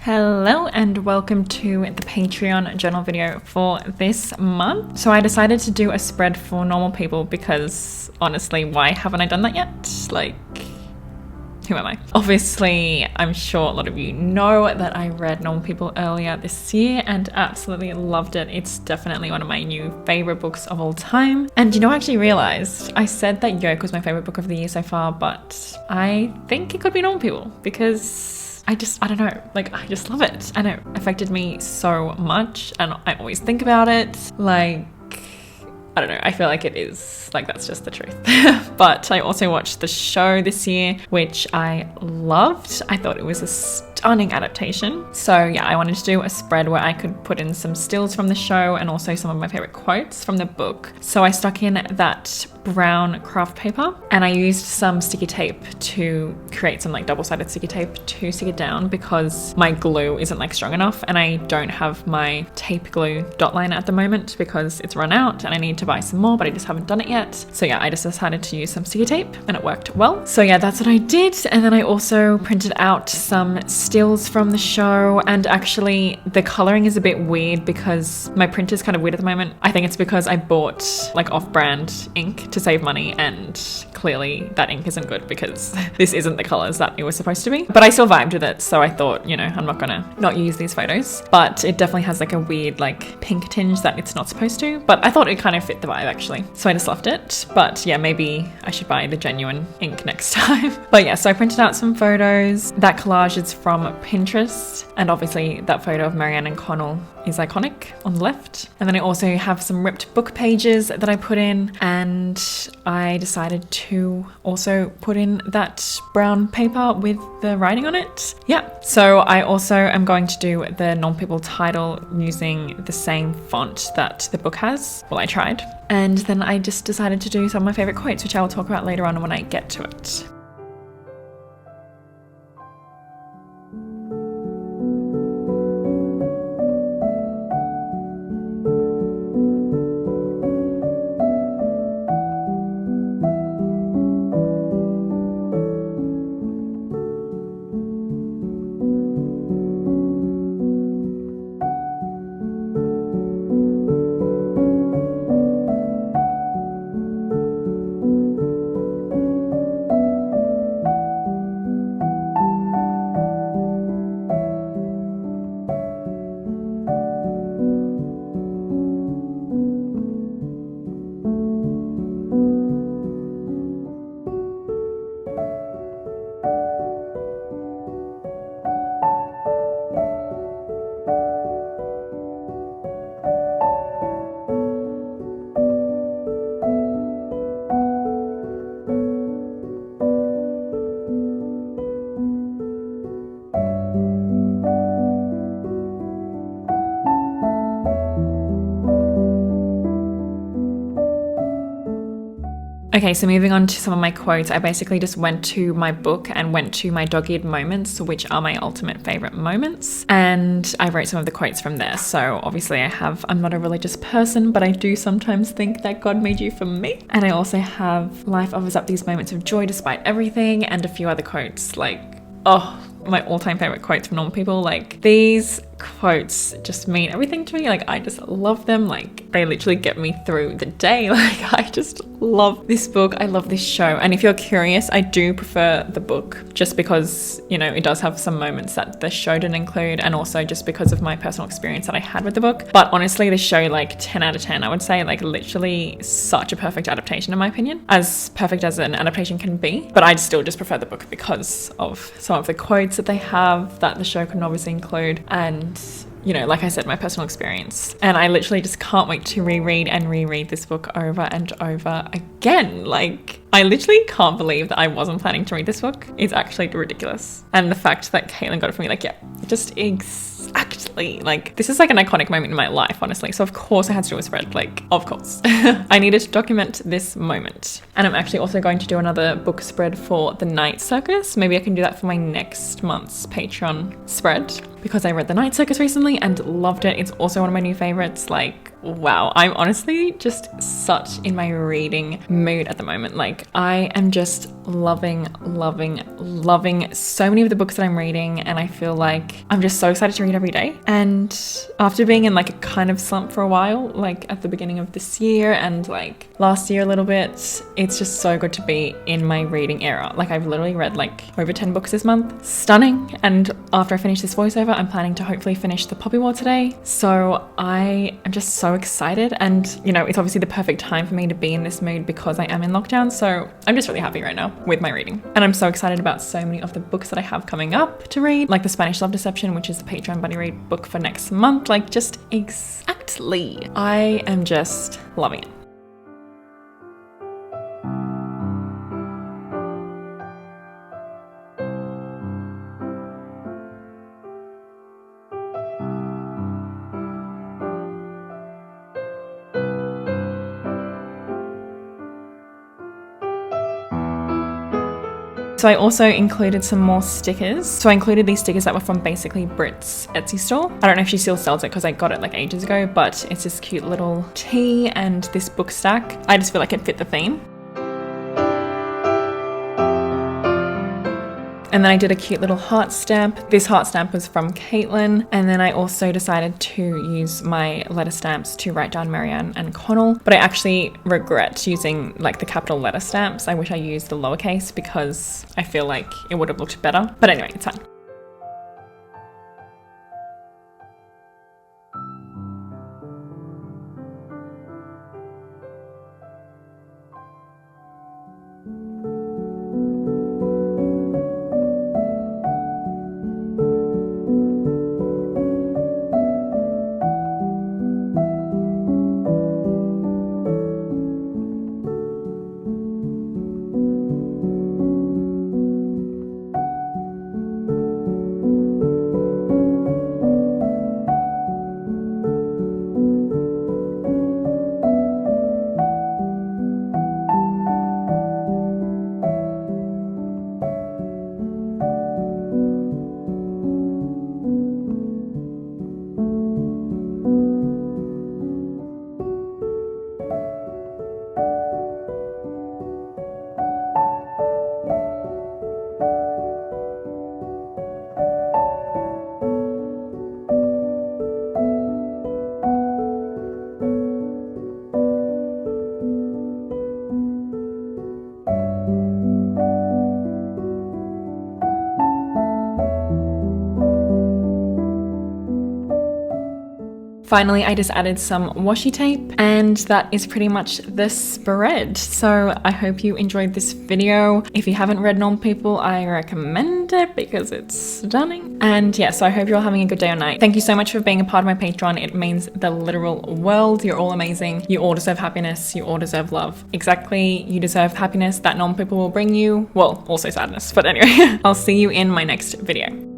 Hello and welcome to the Patreon journal video for this month. So I decided to do a spread for normal people because honestly, why haven't I done that yet? Like, who am I? Obviously, I'm sure a lot of you know that I read Normal People earlier this year and absolutely loved it. It's definitely one of my new favorite books of all time. And I actually realized I said that Yoke was my favorite book of the year so far, but I think it could be Normal People because I don't know, like I just love it and it affected me so much and I always think about it. Like, I don't know, I feel like it is, like that's just the truth. But I also watched the show this year, which I loved. I thought it was a stunning adaptation. So yeah, I wanted to do a spread where I could put in some stills from the show and also some of my favorite quotes from the book. So I stuck in that brown craft paper and I used some sticky tape to create some like double-sided sticky tape to stick it down because my glue isn't like strong enough and I don't have my tape glue dot liner at the moment because it's run out and I need to buy some more, but I just haven't done it yet. So yeah, I just decided to use some sticky tape and it worked well. So yeah, that's what I did. And then I also printed out some stills from the show, and actually the coloring is a bit weird because my print is kind of weird at the moment. I think it's because I bought like off-brand ink to save money and clearly that ink isn't good because this isn't the colors that it was supposed to be. But I still vibed with it, so I thought, I'm not gonna not use these photos. But it definitely has like a weird like pink tinge that it's not supposed to, but I thought it kind of fit the vibe actually. So I just loved it. But yeah, maybe I should buy the genuine ink next time. But yeah, so I printed out some photos. That collage is from Pinterest, and obviously that photo of Marianne and Connell is iconic on the left. And then I also have some ripped book pages that I put in, and I decided to also put in that brown paper with the writing on it. Yeah, so I also am going to do the Normal People title using the same font that the book has. Well, I tried. And then I just decided to do some of my favorite quotes, which I will talk about later on when I get to it. Okay, so moving on to some of my quotes, I basically just went to my book and went to my dog-eared moments, which are my ultimate favorite moments. And I wrote some of the quotes from there. So obviously I'm not a religious person, but I do sometimes think that God made you for me. And I also have life offers up these moments of joy despite everything, and a few other quotes like, my all-time favorite quotes from Normal People. Like, these quotes just mean everything to me. Like, I just love them. Like, they literally get me through the day. Like, I just love this book. I love this show. And if you're curious, I do prefer the book just because, it does have some moments that the show didn't include, and also just because of my personal experience that I had with the book. But honestly, the show, like 10 out of 10, I would say, like literally such a perfect adaptation in my opinion. As perfect as an adaptation can be. But I still just prefer the book because of some of the quotes that they have that the show couldn't obviously include, and like I said, my personal experience. And I literally just can't wait to reread this book over and over again. Like, I literally can't believe that I wasn't planning to read this book. It's actually ridiculous. And the fact that Caitlin got it for me, like, yeah, just exactly. Like, this is like an iconic moment in my life, honestly. So of course I had to do a spread, like, of course. I needed to document this moment. And I'm actually also going to do another book spread for The Night Circus. Maybe I can do that for my next month's Patreon spread. because I read The Night Circus recently and loved it. It's also one of my new favorites. Like, wow, I'm honestly just such in my reading mood at the moment. Like, I am just loving so many of the books that I'm reading, and I feel like I'm just so excited to read every day. And after being in like a kind of slump for a while, like at the beginning of this year and like last year a little bit, it's just so good to be in my reading era. Like, I've literally read like over 10 books this month. Stunning. And after I finish this voiceover, I'm planning to hopefully finish The Poppy War today. So I am just so excited, and you know, it's obviously the perfect time for me to be in this mood because I am in lockdown. So I'm just really happy right now with my reading, and I'm so excited about so many of the books that I have coming up to read, like The Spanish Love Deception, which is the Patreon buddy read book for next month. Like, just exactly, I am just loving it. So I also included some more stickers. So I included these stickers that were from basically Brit's Etsy store. I don't know if she still sells it because I got it like ages ago, but it's this cute little tea and this book stack. I just feel like it fit the theme. And then I did a cute little heart stamp. This heart stamp was from Caitlin. And then I also decided to use my letter stamps to write down Marianne and Connell. But I actually regret using like the capital letter stamps. I wish I used the lowercase because I feel like it would have looked better. But anyway, it's fine. Finally, I just added some washi tape, and that is pretty much the spread. So I hope you enjoyed this video. If you haven't read Normal People, I recommend it because it's stunning. And yeah, so I hope you're all having a good day or night. Thank you so much for being a part of my Patreon. It means the literal world. You're all amazing. You all deserve happiness. You all deserve love. Exactly. You deserve happiness that Normal People will bring you. Well, also sadness. But anyway, I'll see you in my next video.